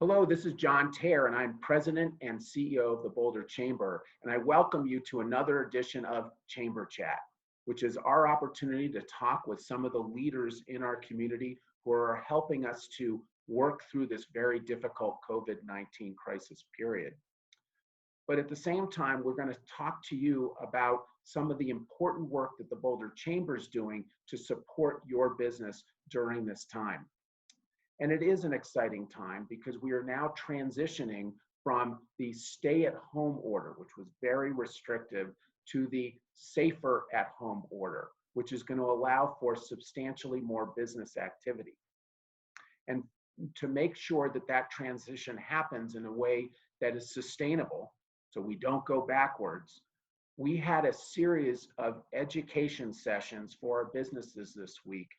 Hello, this is John Tayer, and I'm President and CEO of the Boulder Chamber, and I welcome you to another edition of Chamber Chat, which is our opportunity to talk with some of the leaders in our community who are helping us to work through this very difficult COVID-19 crisis period. But at the same time, we're going to talk to you about some of the important work that the Boulder Chamber is doing to support your business during this time. And it is an exciting time because we are now transitioning from the stay-at-home order, which was very restrictive, to the safer-at-home order, which is going to allow for substantially more business activity. And to make sure that that transition happens in a way that is sustainable, so we don't go backwards, we had a series of education sessions for our businesses this week,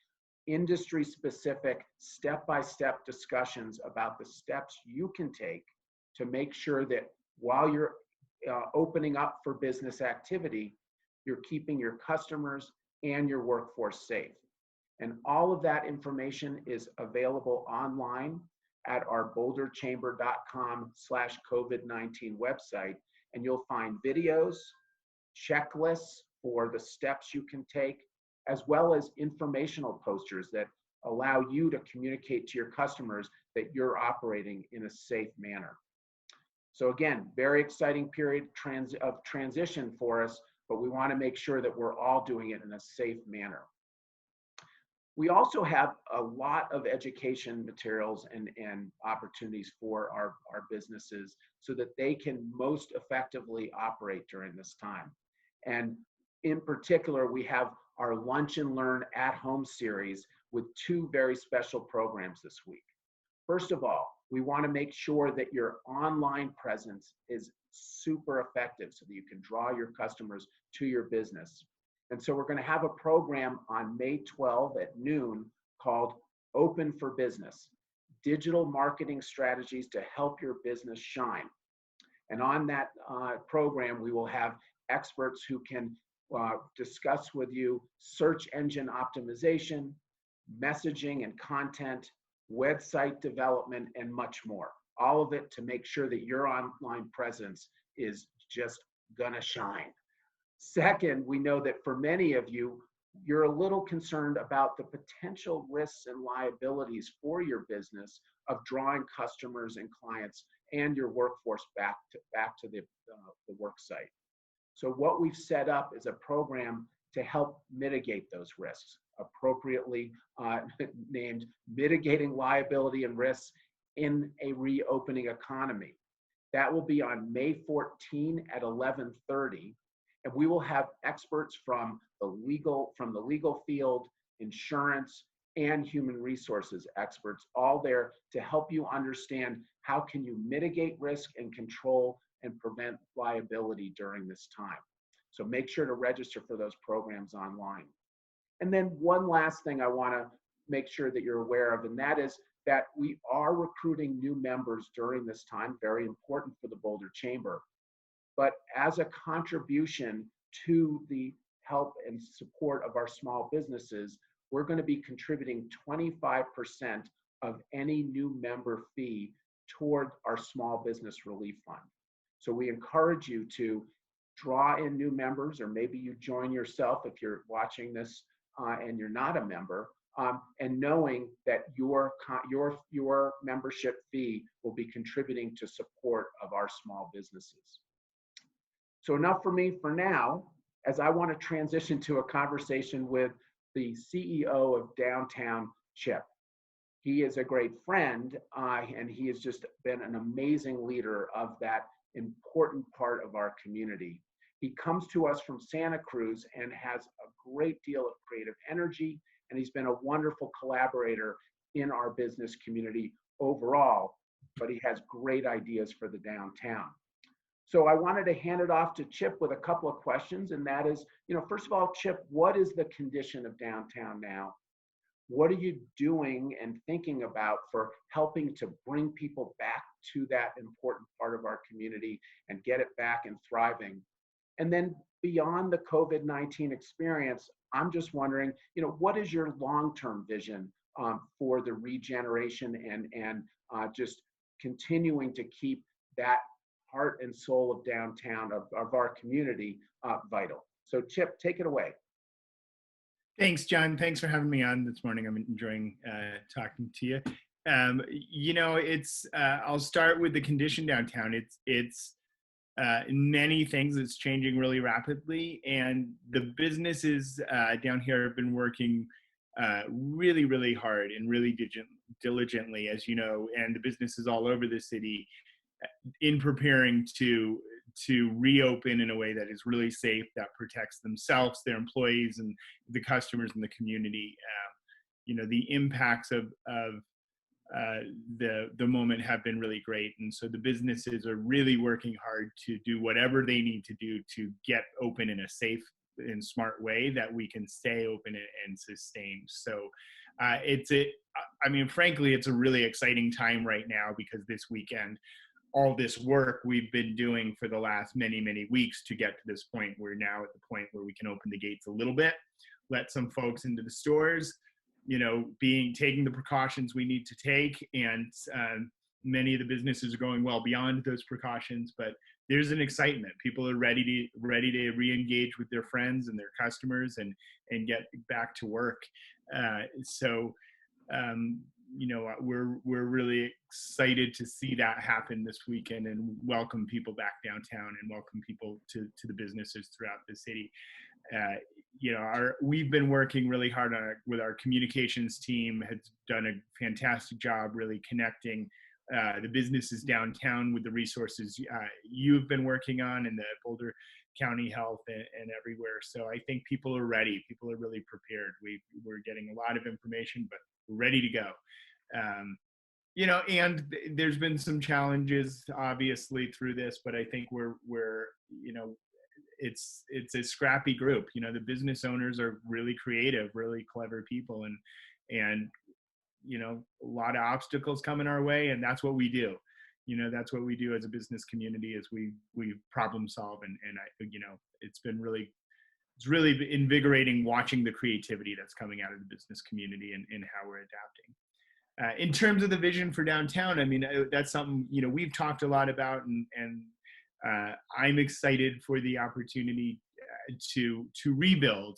industry-specific, step-by-step discussions about the steps you can take to make sure that while you're opening up for business activity, you're keeping your customers and your workforce safe. And all of that information is available online at our boulderchamber.com/COVID-19 website, and you'll find videos, checklists for the steps you can take, as well as informational posters that allow you to communicate to your customers that you're operating in a safe manner. So again, very exciting period of transition for us, but we want to make sure that we're all doing it in a safe manner. We also have a lot of education materials and opportunities for our businesses so that they can most effectively operate during this time. And in particular, we have our Lunch and Learn at Home series with two very special programs this week. First of all, we want to make sure that your online presence is super effective so that you can draw your customers to your business. And so we're going to have a program on May 12 at noon called Open for Business, Digital Marketing Strategies to Help Your Business Shine. And on that program, we will have experts who can discuss with you search engine optimization, messaging and content, website development, and much more. All of it to make sure that your online presence is just gonna shine. Second, we know that for many of you, you're a little concerned about the potential risks and liabilities for your business of drawing customers and clients and your workforce back to the work site. So what we've set up is a program to help mitigate those risks, appropriately named Mitigating Liability and Risks in a Reopening Economy. That will be on May 14 at 11:30, and we will have experts from the legal field, insurance, and human resources experts all there to help you understand how can you mitigate risk and control and prevent liability during this time. So make sure to register for those programs online. And then one last thing I want to make sure that you're aware of, and that is that we are recruiting new members during this time, very important for the Boulder Chamber. But as a contribution to the help and support of our small businesses, we're going to be contributing 25% of any new member fee toward our Small Business Relief Fund. So we encourage you to draw in new members, or maybe you join yourself if you're watching this and you're not a member, and knowing that your membership fee will be contributing to support of our small businesses. So enough for me for now, as I want to transition to a conversation with the CEO of Downtown, Chip. He is a great friend, and he has just been an amazing leader of that important part of our community. He comes to us from Santa Cruz and has a great deal of creative energy, and he's been a wonderful collaborator in our business community overall, but he has great ideas for the downtown. So I wanted to hand it off to Chip with a couple of questions, and that is, first of all, Chip, what is the condition of downtown now? What are you doing and thinking about for helping to bring people back to that important part of our community and get it back and thriving? And then beyond the COVID-19 experience, I'm just wondering, what is your long-term vision for the regeneration and just continuing to keep that heart and soul of downtown, of our community, vital. So Chip, take it away. Thanks, John. Thanks for having me on this morning. I'm enjoying talking to you. I'll start with the condition downtown. It's many things. It's changing really rapidly, and the businesses down here have been working really, really hard and really diligently, as you know, and the businesses all over the city in preparing to reopen in a way that is really safe, that protects themselves, their employees, and the customers in the community. The impacts of the moment have been really great, and so the businesses are really working hard to do whatever they need to do to get open in a safe and smart way that we can stay open and sustain. So frankly, it's a really exciting time right now, because this weekend, all this work we've been doing for the last many, many weeks to get to this point, we're now at the point where we can open the gates a little bit, let some folks into the stores, taking the precautions we need to take. And many of the businesses are going well beyond those precautions, but there's an excitement. People are ready to re-engage with their friends and their customers and get back to work. We're really excited to see that happen this weekend, and welcome people back downtown and welcome people to the businesses throughout the city. We've been working really hard with our communications team, has done a fantastic job really connecting the businesses downtown with the resources you've been working on in the Boulder County Health and everywhere. So I think people are ready. People are really prepared. We're getting a lot of information, but we're ready to go. And there's been some challenges obviously through this, but I think it's a scrappy group. The business owners are really creative, really clever people, and a lot of obstacles coming our way, and that's what we do. That's what we do as a business community, is we problem solve, and it's really invigorating watching the creativity that's coming out of the business community and how we're adapting. In terms of the vision for downtown, that's something we've talked a lot about, and I'm excited for the opportunity to rebuild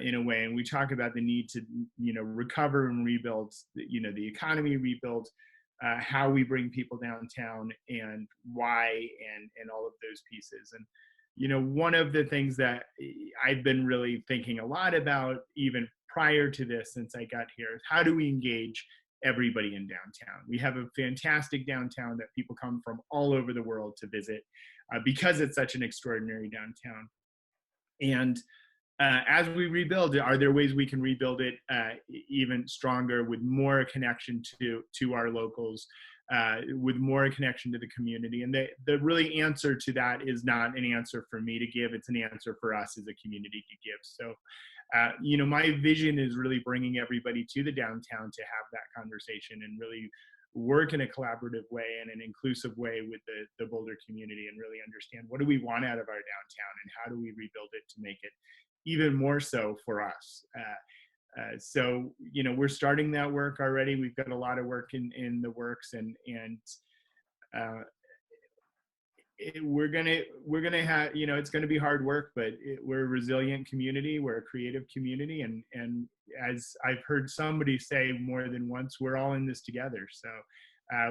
in a way. And we talk about the need to recover and rebuild the economy, rebuild how we bring people downtown, and why, and all of those pieces. And one of the things that I've been really thinking a lot about, even prior to this, since I got here, is how do we engage everybody in downtown? We have a fantastic downtown that people come from all over the world to visit because it's such an extraordinary downtown. And as we rebuild it, are there ways we can rebuild it even stronger, with more connection to our locals, with more connection to the community? And the really answer to that is not an answer for me to give. It's an answer for us as a community to give. So, my vision is really bringing everybody to the downtown to have that conversation and really work in a collaborative way and an inclusive way with the Boulder community, and really understand what do we want out of our downtown and how do we rebuild it to make it even more so for us. So we're starting that work already. We've got a lot of work in the works, and we're gonna have, it's gonna be hard work, but we're a resilient community. We're a creative community, and as I've heard somebody say more than once, we're all in this together. So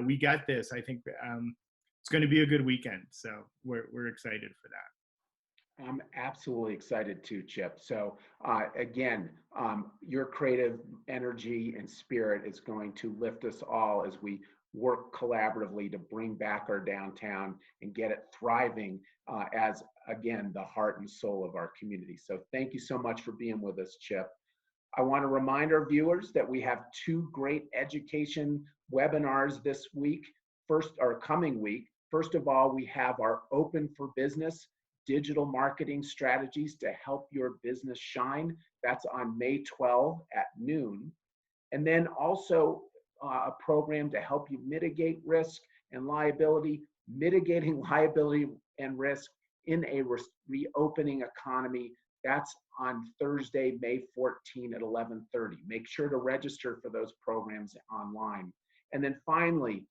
we got this. I think it's going to be a good weekend. So we're excited for that. I'm absolutely excited too, Chip. So again, your creative energy and spirit is going to lift us all as we work collaboratively to bring back our downtown and get it thriving as, again, the heart and soul of our community. So thank you so much for being with us, Chip. I want to remind our viewers that we have 2 great education webinars this week, coming week. First of all, we have our Open for Business digital marketing strategies to help your business shine. That's on May 12 at noon. And then also a program to help you mitigate risk and liability, mitigating liability and risk in a reopening economy. That's on Thursday, May 14 at 11:30. Make sure to register for those programs online. And then finally,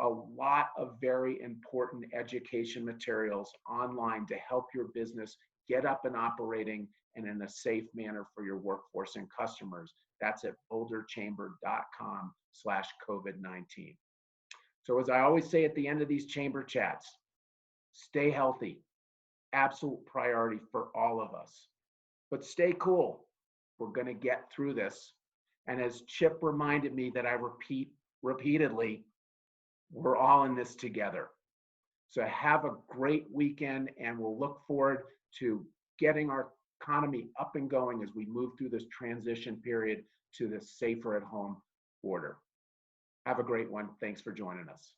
a lot of very important education materials online to help your business get up and operating and in a safe manner for your workforce and customers. That's at boulderchamber.com/COVID-19. So as I always say at the end of these chamber chats, stay healthy, absolute priority for all of us. But stay cool. We're going to get through this. And as Chip reminded me that I repeat repeatedly, we're all in this together. So have a great weekend, and we'll look forward to getting our economy up and going as we move through this transition period to the safer at home order. Have a great one. Thanks for joining us.